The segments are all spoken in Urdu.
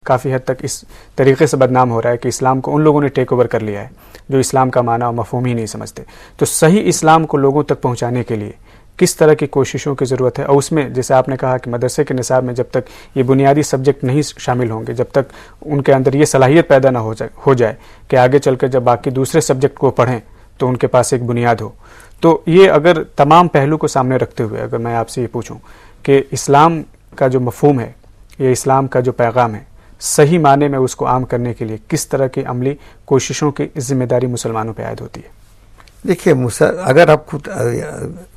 کافی حد تک اس طریقے سے بدنام ہو رہا ہے کہ اسلام کو ان لوگوں نے ٹیک اوور کر لیا ہے جو اسلام کا معنی اور مفہوم ہی نہیں سمجھتے. تو صحیح اسلام کو لوگوں تک پہنچانے کے لیے کس طرح کی کوششوں کی ضرورت ہے؟ اور اس میں جیسے آپ نے کہا کہ مدرسے کے نصاب میں جب تک یہ بنیادی سبجیکٹ نہیں شامل ہوں گے، جب تک ان کے اندر یہ صلاحیت پیدا نہ ہو جائے کہ آگے چل کر جب باقی دوسرے سبجیکٹ کو پڑھیں تو ان کے پاس ایک بنیاد ہو. تو یہ اگر تمام پہلو کو سامنے رکھتے ہوئے اگر میں آپ سے یہ پوچھوں کہ اسلام کا جو مفہوم ہے یا اسلام کا جو پیغام ہے صحیح معنی میں اس کو عام کرنے کے لیے کس طرح کی عملی کوششوں کی ذمہ داری مسلمانوں پہ عائد ہوتی ہے؟ دیکھیے اگر آپ کو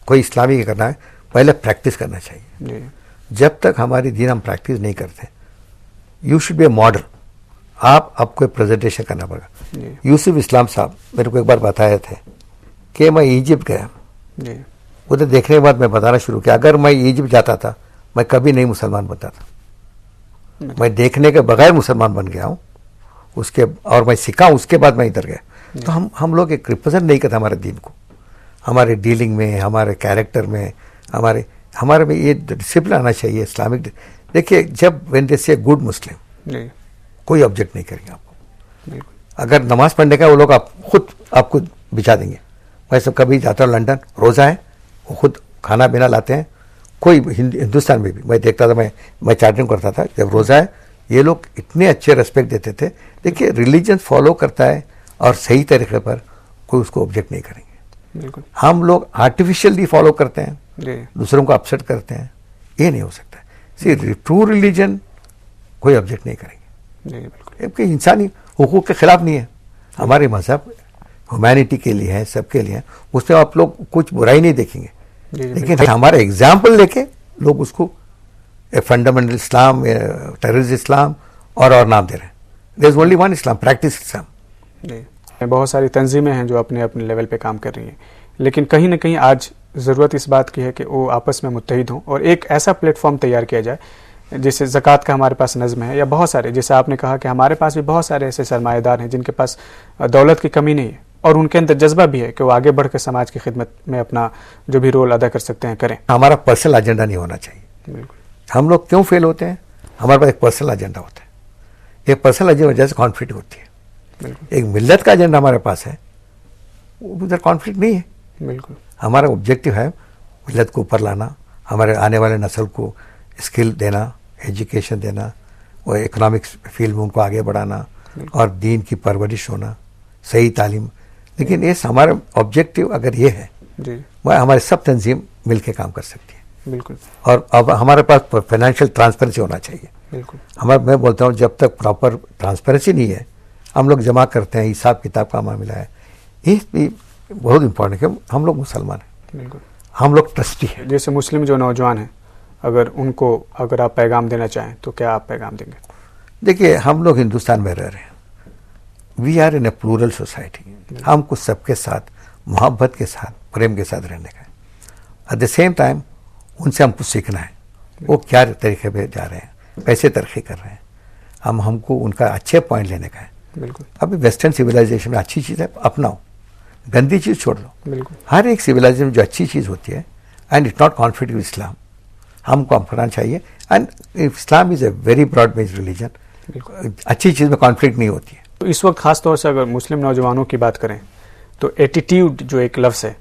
کوئی اسلامی کرنا ہے پہلے پریکٹس کرنا چاہیے. جی. جب تک ہماری دین ہم پریکٹس نہیں کرتے you should be a model. آپ کو پریزنٹیشن کرنا پڑے گا. یوسف اسلام صاحب میرے کو ایک بار بتایا تھے کہ میں ایجپٹ گیا. جی. ادھر دیکھنے کے بعد میں بتانا شروع کیا اگر میں ایجپٹ جاتا تھا میں کبھی نہیں مسلمان بنتا تھا. میں دیکھنے کے بغیر مسلمان بن گیا ہوں اور میں سیکھا اس کے بعد میں ادھر گیا. تو ہم لوگ ایک ریپرزینٹ نہیں کرتے ہمارے دین کو، ہمارے ڈیلنگ میں، ہمارے کیریکٹر میں، ہمارے میں یہ ڈسپلن آنا چاہیے اسلامک. دیکھیے جب وین دے سے گڈ مسلم کوئی آبجیکٹ نہیں کریں گے آپ کو. اگر نماز پڑھنے کا وہ لوگ آپ کو بچھا دیں گے. میں سب کبھی جاتا ہوں لنڈن، روزہ ہے وہ خود کھانا پینا لاتے ہیں. کوئی ہندوستان میں بھی میں دیکھتا تھا، میں چارٹنگ کرتا تھا جب روزہ ہے یہ لوگ اتنے اچھے ریسپیکٹ دیتے تھے. دیکھیے ریلیجن فالو کرتا ہے اور صحیح طریقے پر کوئی اس کو آبجیکٹ نہیں کریں گے. بالکل. ہم لوگ آرٹیفیشلی فالو کرتے ہیں، دوسروں کو اپسیٹ کرتے ہیں. یہ نہیں ہو سکتا. ٹرو ریلیجن کوئی آبجیکٹ نہیں کریں گے. بالکل. انسانی حقوق کے خلاف نہیں ہے. ہمارے مذہب ہیومینٹی کے لیے ہے، سب کے لیے ہے. اس میں آپ لوگ کچھ برائی نہیں دیکھیں گے. لیکن ہمارے ایگزامپل لے کے لوگ اس کو فنڈامنٹل اسلام، ٹیررسٹ اسلام اور نام دے رہے ہیں. There is only one Islam, practice Islam. جی. بہت ساری تنظیمیں ہیں جو اپنے لیول پہ کام کر رہی ہیں، لیکن کہیں نہ کہیں آج ضرورت اس بات کی ہے کہ وہ آپس میں متحد ہوں اور ایک ایسا پلیٹ فارم تیار کیا جائے جیسے زکوٰۃ کا ہمارے پاس نظم ہے، یا بہت سارے جیسے آپ نے کہا کہ ہمارے پاس بھی بہت سارے ایسے سرمایہ دار ہیں جن کے پاس دولت کی کمی نہیں ہے اور ان کے اندر جذبہ بھی ہے کہ وہ آگے بڑھ کے سماج کی خدمت میں اپنا جو بھی رول ادا کر سکتے ہیں کریں. ہمارا پرسنل ایجنڈا نہیں ہونا چاہیے. بالکل. ہم لوگ کیوں فیل ہوتے ہیں؟ ہمارے پاس ایک پرسنل ایجنڈا ہوتا ہے. ایک پرسنل ایجنڈا وجہ سے کانفلکٹ ہوتی ہے. ایک ملت کا ایجنڈا ہمارے پاس ہے، ادھر کانفلکٹ نہیں ہے. بالکل. ہمارا آبجیکٹو ہے ملت کو اوپر لانا، ہمارے آنے والے نسل کو اسکل دینا، ایجوکیشن دینا، اور اکنامک فیلڈ میں ان کو آگے بڑھانا اور دین کی پرورش ہونا، صحیح تعلیم. لیکن یہ ہمارا آبجیکٹو اگر یہ ہے ہمارے سب تنظیم مل کے کام کر سکتی ہے. بالکل. اور اب ہمارے پاس فائنینشیل ٹرانسپیرنسی ہونا چاہیے. بالکل. میں بولتا ہوں جب تک پراپر ٹرانسپیرنسی نہیں ہے، ہم لوگ جمع کرتے ہیں، حساب کتاب کا معاملہ ہے، یہ بھی بہت امپورٹنٹ ہے. ہم لوگ مسلمان ہیں. بالکل. ہم لوگ ٹرسٹی ہیں. جیسے مسلم جو نوجوان ہیں اگر آپ پیغام دینا چاہیں تو کیا آپ پیغام دیں گے؟ دیکھیے ہم لوگ ہندوستان میں رہ رہے ہیں. We are in a plural society. ہم کو سب کے ساتھ محبت کے ساتھ، پریم کے ساتھ رہنے کا ہے. ایٹ دا سیم ٹائم ان سے ہم کو سیکھنا ہے وہ کیا طریقے پہ جا رہے ہیں، کیسے ترقی کر رہے ہیں. ہم کو ان کا اچھے پوائنٹ لینے کا ہے. بالکل. ابھی ویسٹرن سویلائزیشن میں اچھی چیز ہے اپناؤ، گندی چیز چھوڑ دو. بالکل. ہر ایک سویلائزیشن میں جو اچھی چیز ہوتی ہے and it not conflict with Islam, ہم کو اپنانا چاہیے. And Islam is a very broad based religion. اچھی چیز میں کانفلکٹ نہیں ہوتی ہے. تو اس وقت خاص طور سے اگر مسلم نوجوانوں کی بات کریں تو ایٹیٹیوڈ جو ایک لفظ ہے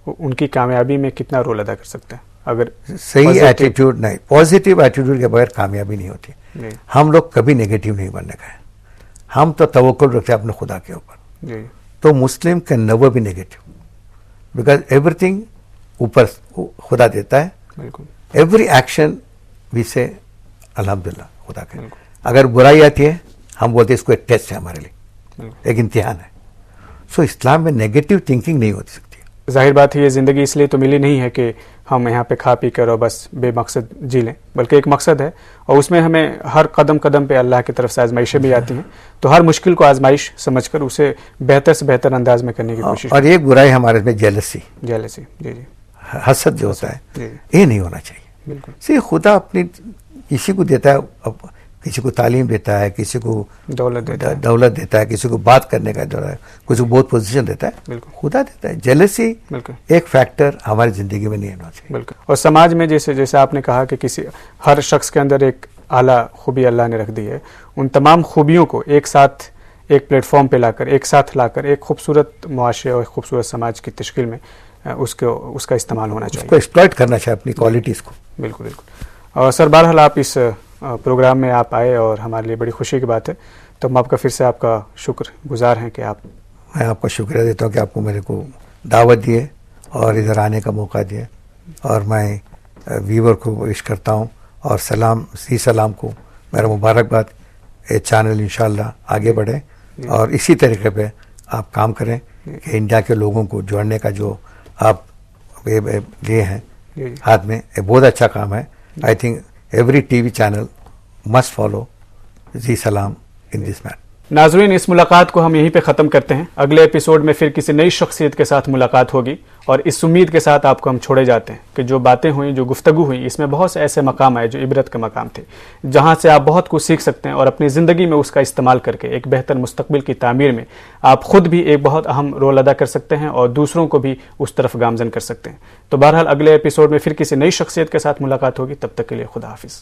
وہ ان کی کامیابی میں کتنا رول ادا کر سکتا ہے؟ اگر صحیح ایٹیٹیوڈ نہیں، پازیٹیو ایٹیٹیوڈ کے بغیر کامیابی نہیں ہوتی. ہم لوگ کبھی نیگیٹو نہیں بننے کا ہے. ہم تو توکل رکھتے ہیں اپنے خدا کے اوپر. تو Muslim can never be negative because everything اوپر خدا دیتا ہے. بالکل. ایوری ایکشن وی سے الحمدللہ خدا کا. اگر برائی آتی ہے ہم بولتے ہیں اس کو ایک ٹیسٹ ہے ہمارے لیے، ایک امتحان ہے. سو اسلام میں نیگیٹو تھنکنگ نہیں ہوتی سکتی. ظاہر بات ہے یہ زندگی اس لیے تو ملی نہیں ہے کہ ہم یہاں پہ کھا پی کر اور بس بے مقصد جی لیں، بلکہ ایک مقصد ہے اور اس میں ہمیں ہر قدم قدم پہ اللہ کی طرف سے آزمائشیں بھی آتی ہیں. تو ہر مشکل کو آزمائش سمجھ کر اسے بہتر سے بہتر انداز میں کرنے کی کوشش. اور ایک برائی ہمارے میں جیلسی. جی. حسد جو ہوتا ہے یہ نہیں ہونا چاہیے. بالکل. صرف خدا اپنی کسی کو دیتا ہے، کسی کو تعلیم دیتا ہے، کسی کو دولت دیتا ہے، کسی کو بات کرنے کا دیتا ہے، کسی کو بہت پوزیشن دیتا ہے. خدا دیتا ہے. جیلسی ایک فیکٹر ہماری زندگی میں نہیں ہونا چاہیے. بالکل. اور سماج میں جیسے آپ نے کہا کہ ہر شخص کے اندر ایک اعلیٰ خوبی اللہ نے رکھ دی ہے، ان تمام خوبیوں کو ایک ساتھ ایک پلیٹ فارم پہ لا کر، ایک ساتھ لا کر ایک خوبصورت معاشرے اور ایک خوبصورت سماج کی تشکیل میں اس کا استعمال ہونا چاہیے، اس کو ایکسپلائٹ کرنا چاہیے اپنی کوالٹیز کو. بالکل بالکل. اور سر بہرحال آپ اس پروگرام میں آپ آئے اور ہمارے لیے بڑی خوشی کی بات ہے، تو ہم آپ کا پھر سے آپ کا شکر گزار ہیں کہ میں آپ کو شکریہ دیتا ہوں کہ آپ کو میرے کو دعوت دیے اور ادھر آنے کا موقع دیا، اور میں ویور کو وش کرتا ہوں اور سلام کو میرا مبارکباد. یہ چینل انشاءاللہ آگے بڑھے اور اسی طریقے پہ آپ کام کریں کہ انڈیا کے لوگوں کو جوڑنے کا جو آپ لیے ہیں ہاتھ میں، یہ بہت اچھا کام ہے. I think every T V channel must follow Zee Salaam in دس مین. ناظرین، اس ملاقات کو ہم یہیں پہ ختم کرتے ہیں. اگلے ایپیسوڈ میں پھر کسی نئی شخصیت کے ساتھ ملاقات ہوگی، اور اس امید کے ساتھ آپ کو ہم چھوڑے جاتے ہیں کہ جو باتیں ہوئیں، جو گفتگو ہوئی، اس میں بہت سے ایسے مقام آئے جو عبرت کے مقام تھے، جہاں سے آپ بہت کچھ سیکھ سکتے ہیں اور اپنی زندگی میں اس کا استعمال کر کے ایک بہتر مستقبل کی تعمیر میں آپ خود بھی ایک بہت اہم رول ادا کر سکتے ہیں اور دوسروں کو بھی اس طرف گامزن کر سکتے ہیں. تو بہرحال اگلے ایپیسوڈ میں پھر کسی نئی شخصیت کے ساتھ ملاقات ہوگی. تب تک کے لیے خدا حافظ.